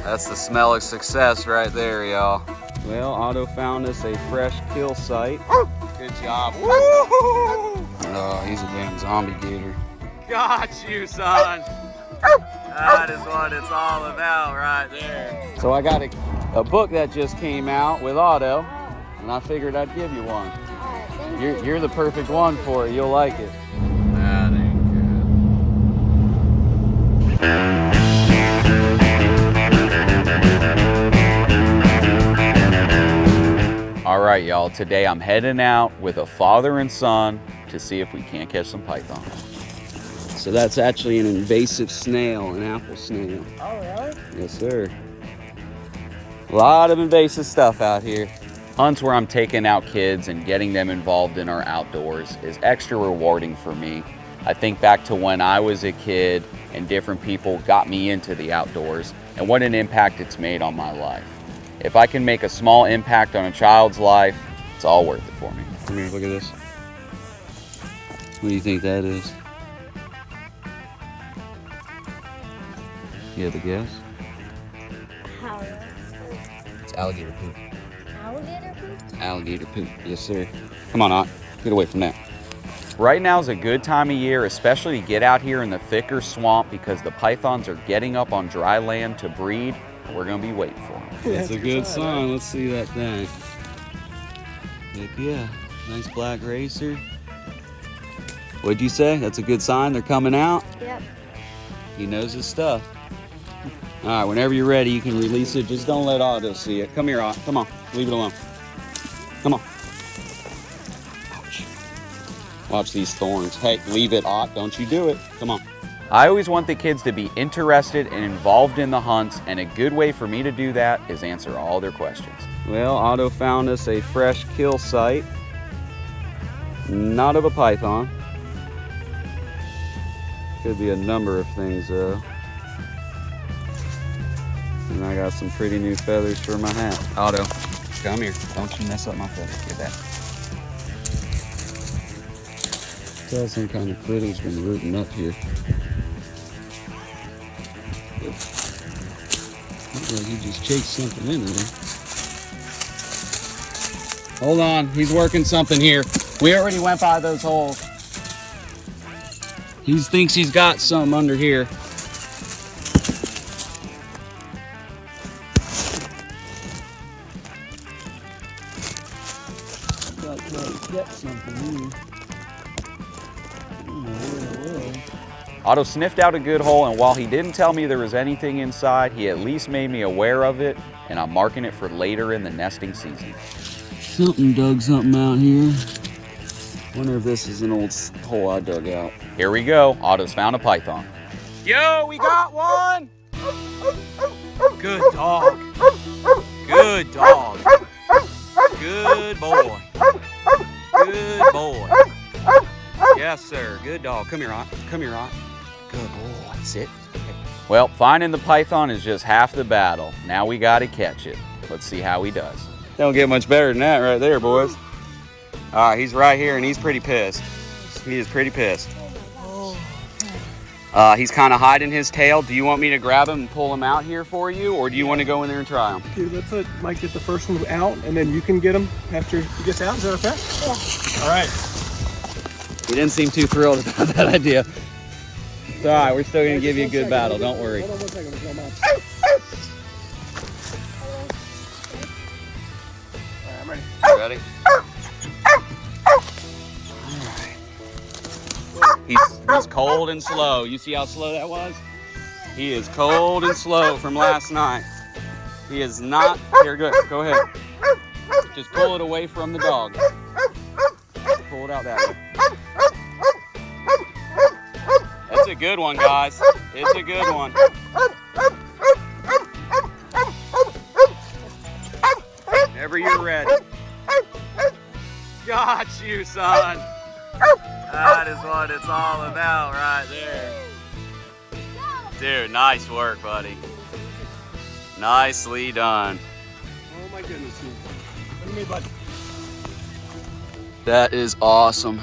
That's the smell of success right there, y'all. Well, Otto found us a fresh kill site. Good job. Oh, he's a damn zombie gator. Got you, son. That is what it's all about right there. So I got a book that just came out with Otto, and I figured I'd give you one. You're the perfect one for it. You'll like it. That ain't good. All right, y'all. Today I'm heading out with a father and son to see if we can't catch some pythons. So that's actually an invasive snail, an apple snail. Oh, really? Yes, sir. A lot of invasive stuff out here. Hunts where I'm taking out kids and getting them involved in our outdoors is extra rewarding for me. I think back to when I was a kid and different people got me into the outdoors and what an impact it's made on my life. If I can make a small impact on a child's life, it's all worth it for me. Come here, look at this. What do you think that is? You have a guess? It's alligator poop. Alligator poop? Alligator poop, yes sir. Come on, Ott, get away from that. Right now is a good time of year, especially to get out here in the thicker swamp because the pythons are getting up on dry land to breed, and we're gonna be waiting for them. That's a good sign, right? Let's see that thing. Heck yeah, nice black racer. What'd you say? That's a good sign, they're coming out? Yep. He knows his stuff. All right, whenever you're ready, you can release it. Just don't let Otto see it. Come here, Otto. Come on. Leave it alone. Come on. Ouch. Watch these thorns. Hey, leave it, Otto. Don't you do it. Come on. I always want the kids to be interested and involved in the hunts, and a good way for me to do that is answer all their questions. Well, Otto found us a fresh kill site. Not of a python. Could be a number of things, though. And I got some pretty new feathers for my hat. Otto, come here. Don't you mess up my feathers. Get that. Tell some kind of critter's been rooting up here. Looks like he just chased something in there. Hold on, he's working something here. We already went by those holes. He thinks he's got some under here. Get something here. Otto sniffed out a good hole, and while he didn't tell me there was anything inside, he at least made me aware of it, and I'm marking it for later in the nesting season. Something dug something out here. Wonder if this is an old hole I dug out. Here we go. Otto's found a python. Yo, we got one! Good dog. Good dog. Good boy. Good boy. Yes, sir. Good dog. Come here, Ott. Come here, Ott. Good boy. Sit. Well, finding the python is just half the battle. Now we got to catch it. Let's see how he does. Don't get much better than that right there, boys. All right, he's right here, and he's pretty pissed. He is pretty pissed. He's kind of hiding his tail. Do you want me to grab him and pull him out here for you, or do you want to go in there and try him? Okay, let's let Mike get the first one out, and then you can get him after he gets out. Is that okay? Yeah. All right. He didn't seem too thrilled about that idea. It's all right. We're still going to give you a good battle. Don't worry. Hold on 1 second. All right, I'm ready. You ready? He's cold and slow. You see how slow that was? He is cold and slow from last night. He is not. Here, good. Go ahead. Just pull it away from the dog. Pull it out that way. That's a good one, guys. It's a good one. Whenever you're ready. Got you, son. That is what it's all about right there. Dude, nice work, buddy. Nicely done. Oh my goodness. Look at me, bud. That is awesome.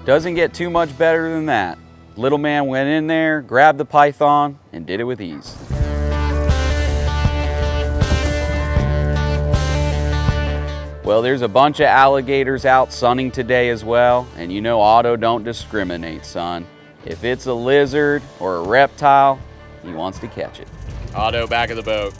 Doesn't get too much better than that. Little man went in there, grabbed the python, and did it with ease. Well, there's a bunch of alligators out sunning today as well, and you know Otto don't discriminate, son. If it's a lizard or a reptile, he wants to catch it. Otto, back of the boat.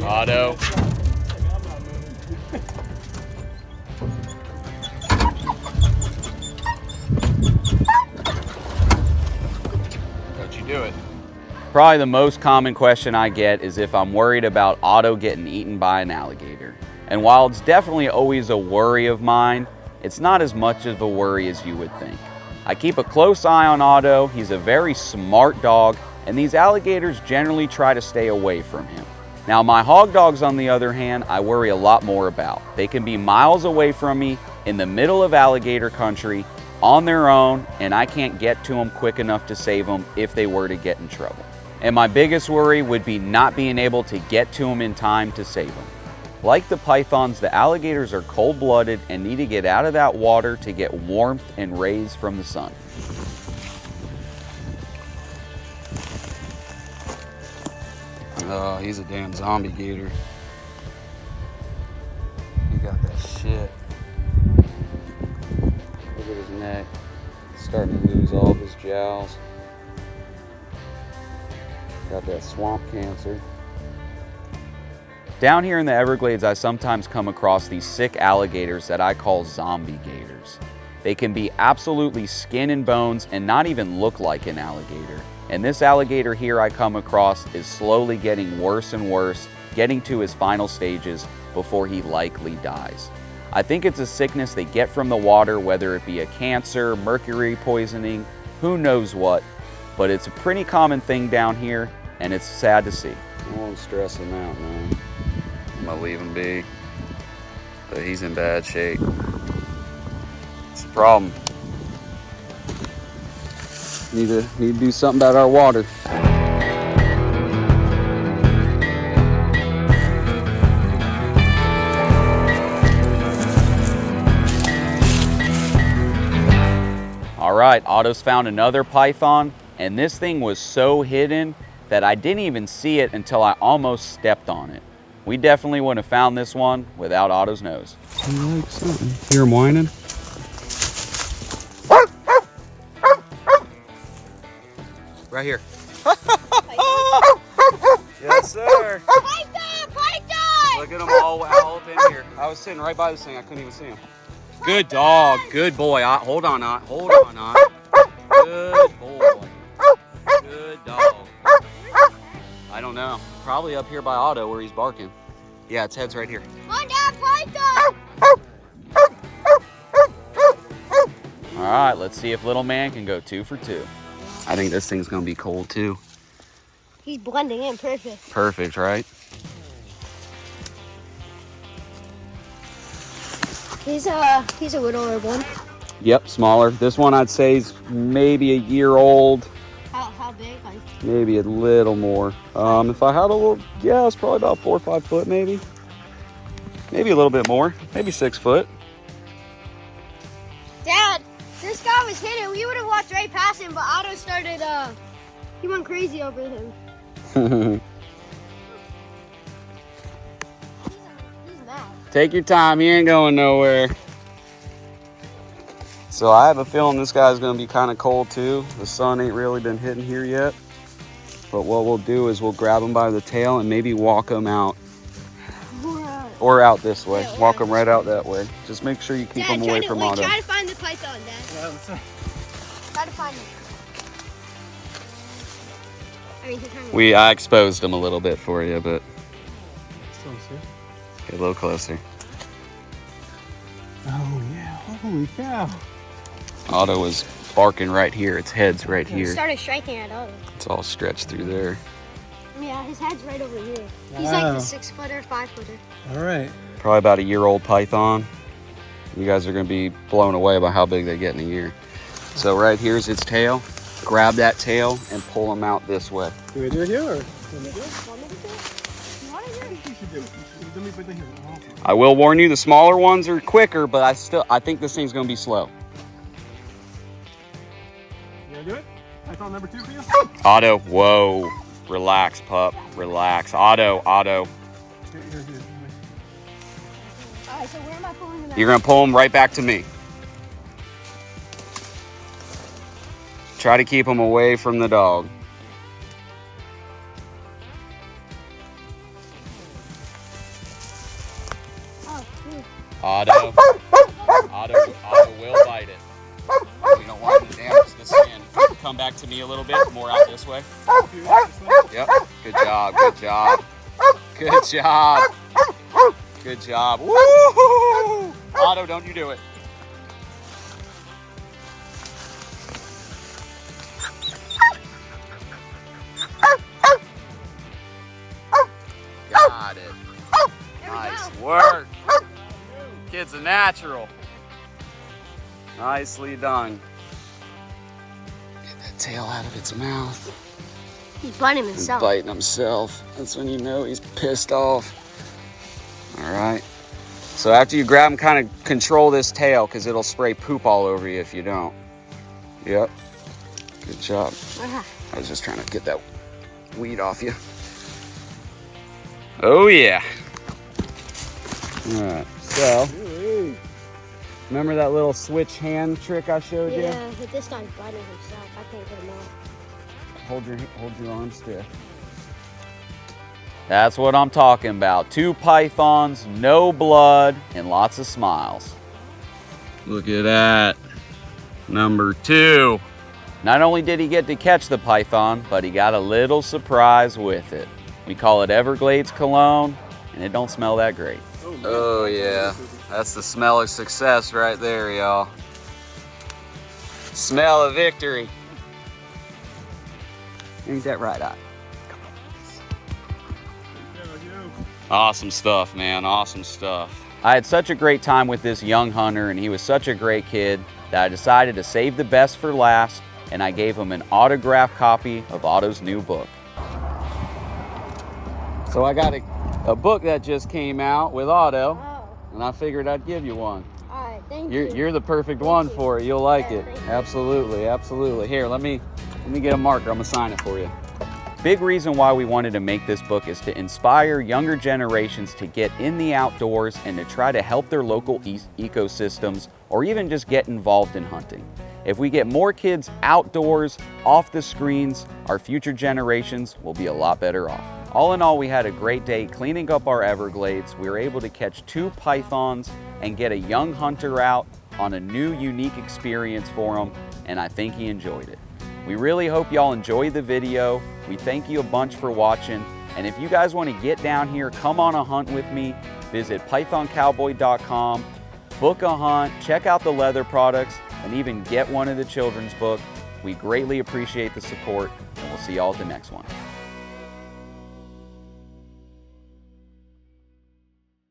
Otto. Don't you do it. Probably the most common question I get is if I'm worried about Otto getting eaten by an alligator. And while it's definitely always a worry of mine, it's not as much of a worry as you would think. I keep a close eye on Otto. He's a very smart dog, and these alligators generally try to stay away from him. Now, my hog dogs, on the other hand, I worry a lot more about. They can be miles away from me in the middle of alligator country on their own, and I can't get to them quick enough to save them if they were to get in trouble. And my biggest worry would be not being able to get to them in time to save them. Like the pythons, the alligators are cold-blooded and need to get out of that water to get warmth and rays from the sun. Oh, he's a damn zombie gator. He got that shit. Look at his neck. He's starting to lose all of his jowls. Got that swamp cancer. Down here in the Everglades, I sometimes come across these sick alligators that I call zombie gators. They can be absolutely skin and bones and not even look like an alligator. And this alligator here I come across is slowly getting worse and worse, getting to his final stages before he likely dies. I think it's a sickness they get from the water, whether it be a cancer, mercury poisoning, who knows what, but it's a pretty common thing down here, and it's sad to see. I won't stress him out, man. I'm gonna leave him be, but he's in bad shape. It's a problem. Need to do something about our water. All right, Otto's found another python, and this thing was so hidden that I didn't even see it until I almost stepped on it. We definitely wouldn't have found this one without Otto's nose. He likes something. Hear him whining? Right here. Yes, sir. Python! Python! Look at them all up in here. I was sitting right by this thing. I couldn't even see him. Good dog. Good boy. Hold on, Ott. Hold on, Ott. Good boy. Good dog. I don't know. Probably up here by Otto where he's barking. Yeah, its head's right here. On that python! All right, let's see if little man can go 2 for 2. I think this thing's gonna be cold too. He's blending in perfect. Perfect, right? He's a littler one. Yep, smaller. This one I'd say is maybe a year old. How big? Like, Maybe a little more. If I had a little, yeah, it's probably about 4 or 5 foot maybe. Maybe a little bit more, maybe 6 foot. Dad, this guy was hidden. We would have walked right past him, but Otto started, he went crazy over him. He's mad. Take your time, he ain't going nowhere. So I have a feeling this guy's gonna be kind of cold too. The sun ain't really been hitting here yet. But what we'll do is we'll grab him by the tail and maybe walk him out. Or out this way. Yeah, Walk him right out that way. Just make sure you keep Dad, him away from Otto. try to find the python, Dad. Yeah, let's Try to find him. I exposed him a little bit for you, but still see. get a little closer. Oh yeah, holy cow. Otto was barking right here. Its head's right He here. started striking at Otto. It's all stretched through there. Yeah, his head's right over here. He's Wow. like the 6-footer, 5-footer. All right. Probably about a year-old python. You guys are gonna be blown away by how big they get in a year. So right here's its tail. Grab that tail and pull him out this way. Do we do it here or? Want me to do it? You want to do it? You should do it. Let me put the here. I will warn you, the smaller ones are quicker, but I think this thing's gonna be slow. You gonna do it? Python number 2 for you? Otto, whoa. Relax, pup. Relax. Otto. Here. All right, so where am I pulling them out? You're gonna pull them right back to me. Try to keep them away from the dog. Oh, cool. Otto will bite it. We don't want him to damage the skin. Come back to me a little bit, more out this way. Yep, good job, good job. Good job. Good job. Woo! Otto, don't you do it. Got it. Nice work. Kid's a natural. Nicely done. Get that tail out of its mouth. He's biting And himself. biting himself. That's when you know he's pissed off. All right. So after you grab him, kind of control this tail because it'll spray poop all over you if you don't. Yep. Good job. I was just trying to get that weed off you. Oh yeah. All right. So, remember that little switch hand trick I showed you? Yeah, but this guy's biting himself. I can't get him off. Hold your arm stiff. That's what I'm talking about. 2 pythons, no blood, and lots of smiles. Look at that. Number 2. Not only did he get to catch the python, but he got a little surprise with it. We call it Everglades cologne, and it don't smell that great. Oh yeah, that's the smell of success right there, y'all. Smell of victory. Ain't that right, Otto? Awesome stuff, man, awesome stuff. I had such a great time with this young hunter, and he was such a great kid that I decided to save the best for last, and I gave him an autographed copy of Otto's new book. So I got a book that just came out with Otto, and I figured I'd give you one. All right, thank you. You're the perfect one for it. You'll like it. Absolutely, absolutely. Here, let me get a marker. I'm gonna sign it for you. Big reason why we wanted to make this book is to inspire younger generations to get in the outdoors and to try to help their local ecosystems, or even just get involved in hunting. If we get more kids outdoors, off the screens, our future generations will be a lot better off. All in all, we had a great day cleaning up our Everglades. We were able to catch 2 pythons and get a young hunter out on a new, unique experience for him, and I think he enjoyed it. We really hope y'all enjoyed the video. We thank you a bunch for watching, and if you guys want to get down here, come on a hunt with me, visit pythoncowboy.com, book a hunt, check out the leather products, and even get one of the children's books. We greatly appreciate the support, and we'll see y'all at the next one.